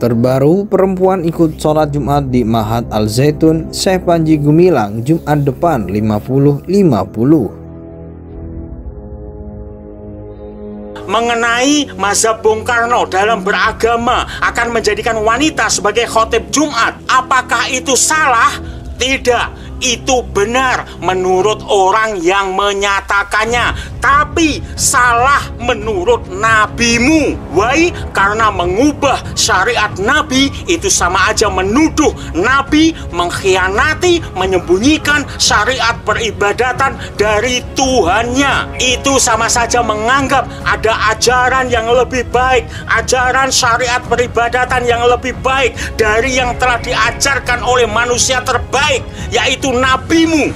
Terbaru, perempuan ikut sholat Jumat di Mahat Al Zaitun Syekh Panji Gumilang Jumat depan 50-50. Mengenai mazhab Bung Karno dalam beragama akan menjadikan wanita sebagai khotib Jumat, apakah itu salah? Tidak. Itu benar menurut orang yang menyatakannya, tapi salah menurut nabimu. Why? Karena mengubah syariat nabi itu sama aja menuduh nabi mengkhianati, menyembunyikan syariat peribadatan dari Tuhannya. Itu sama saja menganggap ada ajaran yang lebih baik, ajaran syariat peribadatan yang lebih baik dari yang telah diajarkan oleh manusia terbaik, yaitu nabimu.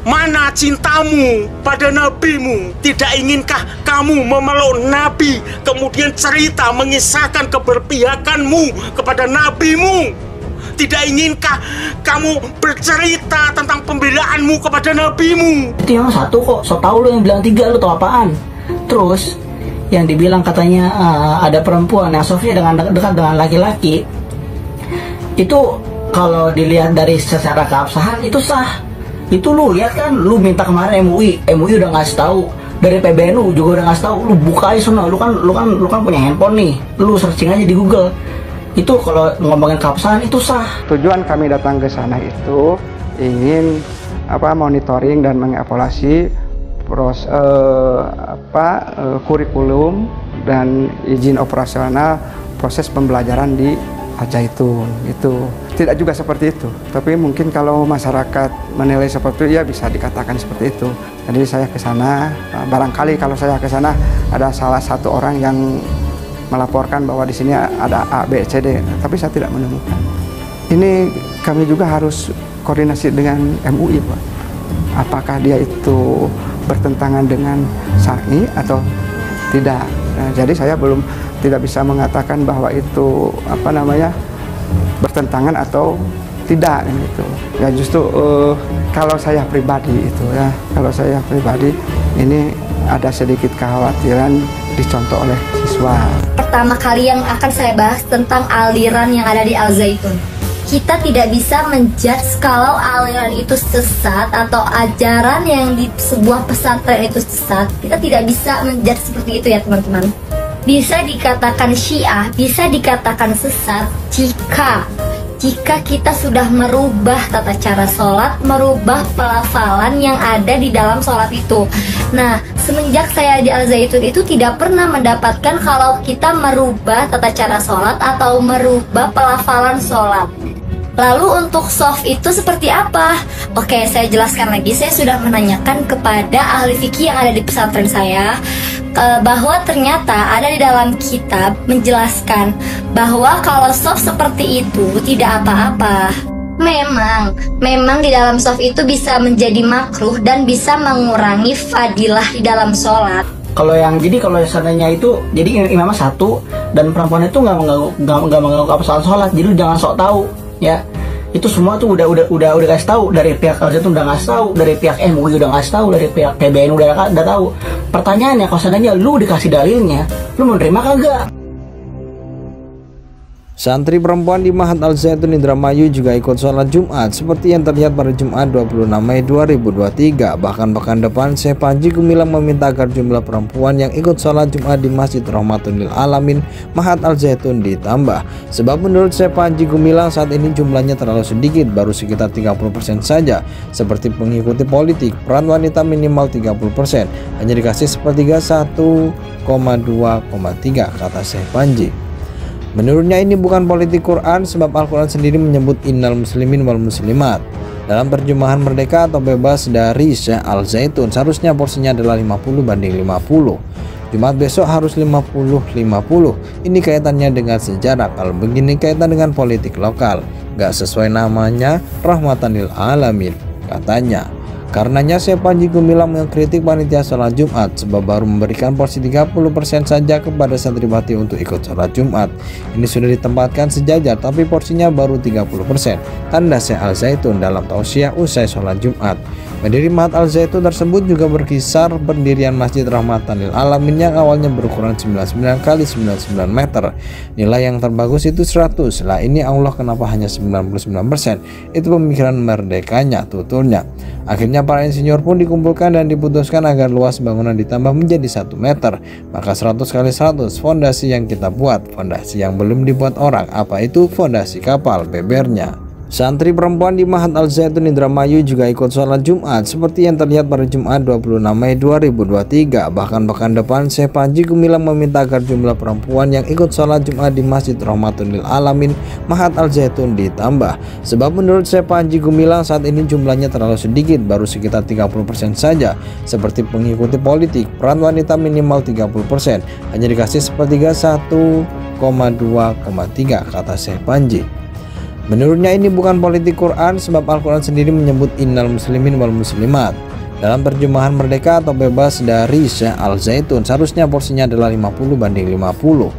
Mana cintamu pada nabimu? Tidak inginkah kamu memeluk nabi, kemudian cerita mengisahkan keberpihakanmu kepada nabimu? Tidak inginkah kamu bercerita tentang pembelaanmu kepada nabimu? Itu yang satu kok, so tau lu yang bilang tiga, lu tau apaan? Terus yang dibilang katanya ada perempuan yang Sofia dekat dengan laki-laki, itu kalau dilihat dari secara keabsahan itu sah. Itu lu lihat kan, lu minta kemarin MUI udah ngasih tahu, dari PBNU juga udah ngasih tahu, lu buka aja sana, lu kan punya handphone nih, lu searching aja di Google. Itu kalau ngomongin keabsahan itu sah. Tujuan kami datang ke sana itu ingin monitoring dan mengevaluasi kurikulum dan izin operasional proses pembelajaran di Al Zaitun gitu. Tidak juga seperti itu, tapi mungkin kalau masyarakat menilai seperti itu, ya bisa dikatakan seperti itu. Jadi saya ke sana, barangkali kalau saya ke sana ada salah satu orang yang melaporkan bahwa di sini ada A, B, C, D, tapi saya tidak menemukan. Ini kami juga harus koordinasi dengan MUI, Pak. Apakah dia itu bertentangan dengan syar'i atau tidak? Nah, jadi saya tidak bisa mengatakan bahwa itu bertentangan atau tidak gitu. Ya justru kalau saya pribadi ini ada sedikit kekhawatiran dicontoh oleh siswa. Pertama kali yang akan saya bahas tentang aliran yang ada di Al Zaitun. Kita tidak bisa menjudge kalau aliran itu sesat atau ajaran yang di sebuah pesantren itu sesat. Kita tidak bisa menjudge seperti itu ya teman-teman. Bisa dikatakan Syiah, bisa dikatakan sesat jika kita sudah merubah tata cara sholat, merubah pelafalan yang ada di dalam sholat itu. Nah, semenjak saya di Al Zaitun itu tidak pernah mendapatkan kalau kita merubah tata cara sholat atau merubah pelafalan sholat. Lalu untuk soft itu seperti apa? Oke, saya jelaskan lagi. Saya sudah menanyakan kepada ahli fikih yang ada di pesantren saya bahwa ternyata ada di dalam kitab menjelaskan bahwa kalau soft seperti itu tidak apa-apa. Memang di dalam soft itu bisa menjadi makruh dan bisa mengurangi fadilah di dalam sholat. Kalau seandainya itu, jadi imamnya satu dan perempuan itu nggak mengganggu persoalan sholat, jadi jangan sok tahu. Ya, itu semua tuh udah kasih tahu, dari pihak Al Zaitun udah ngasih tahu, dari pihak MUI udah ngasih tahu, dari pihak PBNU udah tahu. Pertanyaannya, kalau seandainya lu dikasih dalilnya, lu mau nerima kagak? Santri perempuan di Mahat Al Zaitun Indramayu juga ikut sholat Jumat seperti yang terlihat pada Jumat 26 Mei 2023. Bahkan pekan depan Syekh Panji Gumilang meminta agar jumlah perempuan yang ikut sholat Jumat di Masjid Rahmatun lil Alamin Mahat Al Zaitun ditambah. Sebab menurut Syekh Panji Gumilang saat ini jumlahnya terlalu sedikit, baru sekitar 30% saja. Seperti mengikuti politik, peran wanita minimal 30%, hanya dikasih sepertiga 1,2,3 kata Syekh Panji. Menurutnya ini bukan politik Quran, sebab Al-Quran sendiri menyebut innal muslimin wal muslimat. Dalam terjemahan merdeka atau bebas dari Syekh Al Zaitun, seharusnya porsinya adalah 50/50. Jumat besok harus 50/50. Ini kaitannya dengan sejarah. Kalau begini kaitan dengan politik lokal, gak sesuai namanya Rahmatan lil Alamin, katanya. Karenanya Syekh Panji Gumilang mengkritik panitia sholat Jumat sebab baru memberikan porsi 30% saja kepada santriwati untuk ikut sholat Jumat. Ini sudah ditempatkan sejajar tapi porsinya baru 30%. Tanda Syekh Al-Zaitun dalam tausiah usai sholat Jumat. Pendiri Mahat Al-Zaitun tersebut juga berkisar pendirian Masjid Rahmatan lil Alamin yang awalnya berukuran 99 x 99 meter. Nilai yang terbagus itu 100. Lah ini Allah kenapa hanya 99%? Itu pemikiran merdekanya, tuturnya. Akhirnya para insinyur pun dikumpulkan dan diputuskan agar luas bangunan ditambah menjadi 1 meter. Maka 100 x 100 fondasi yang kita buat, fondasi yang belum dibuat orang. Apa itu? Fondasi kapal, bebernya. Santri perempuan di Mahat Al-Zaitun Indramayu juga ikut sholat Jumat seperti yang terlihat pada Jumat 26 Mei 2023. Bahkan pekan depan Syekh Panji Gumilang meminta agar jumlah perempuan yang ikut sholat Jumat di Masjid Rahmatul lil Alamin Mahat Al-Zaitun ditambah. Sebab menurut Syekh Panji Gumilang saat ini jumlahnya terlalu sedikit, baru sekitar 30% saja. Seperti pengikuti politik, peran wanita minimal 30%, hanya dikasih sepertiga 1,2,3 kata Syekh Panji. Menurutnya ini bukan politik Quran sebab Al-Quran sendiri menyebut innal muslimin wal muslimat. Dalam terjemahan merdeka atau bebas dari Syekh Al-Zaitun seharusnya porsinya adalah 50/50.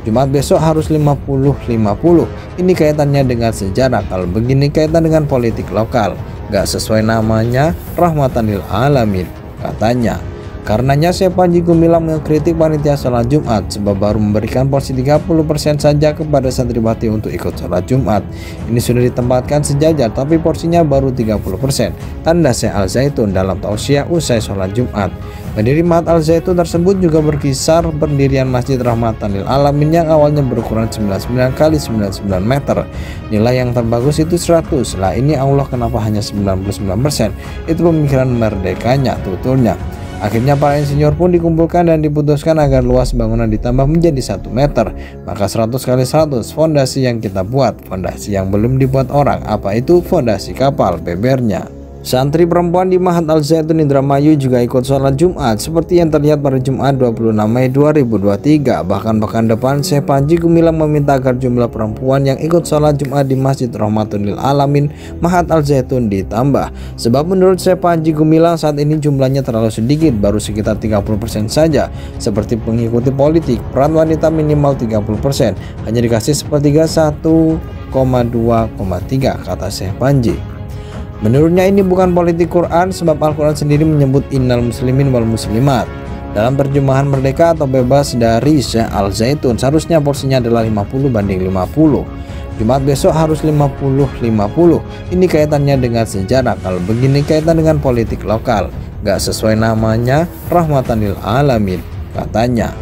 Jumat besok harus 50/50. Ini kaitannya dengan sejarah. Kalau begini kaitan dengan politik lokal. Gak sesuai namanya Rahmatan lil Alamin, katanya. Karenanya Syekh Panji Gumilang mengkritik panitia sholat Jumat sebab baru memberikan porsi 30% saja kepada santriwati untuk ikut sholat Jumat. Ini sudah ditempatkan sejajar tapi porsinya baru 30%. Tanda Syekh Al-Zaitun dalam tausiah usai sholat Jumat. Pendiri Mahat Al-Zaitun tersebut juga berkisar pendirian Masjid Rahmatan lil Alamin yang awalnya berukuran 99 x 99 meter. Nilai yang terbagus itu 100. Lah ini Allah kenapa hanya 99%? Itu pemikiran merdekanya, tuturnya. Akhirnya para insinyur pun dikumpulkan dan diputuskan agar luas bangunan ditambah menjadi 1 meter. Maka 100 x 100 fondasi yang kita buat, fondasi yang belum dibuat orang. Apa itu? Fondasi kapal, bebernya. Santri perempuan di Mahat Al-Zaitun Indramayu juga ikut sholat Jumat seperti yang terlihat pada Jumat 26 Mei 2023. Bahkan pekan depan Syekh Panji Gumilang meminta agar jumlah perempuan yang ikut sholat Jumat di Masjid Rahmatul lil Alamin Mahat Al-Zaitun ditambah. Sebab menurut Syekh Panji Gumilang saat ini jumlahnya terlalu sedikit, baru sekitar 30% saja. Seperti pengikuti politik, peran wanita minimal 30%, hanya dikasih sepertiga 1,2,3 kata Syekh Panji. Menurutnya ini bukan politik Quran sebab Al-Quran sendiri menyebut innal muslimin wal muslimat. Dalam terjemahan merdeka atau bebas dari Syekh Al-Zaitun seharusnya porsinya adalah 50/50. Jumat besok harus 50/50. Ini kaitannya dengan sejarah. Kalau begini kaitan dengan politik lokal. Gak sesuai namanya Rahmatan lil Alamin, katanya.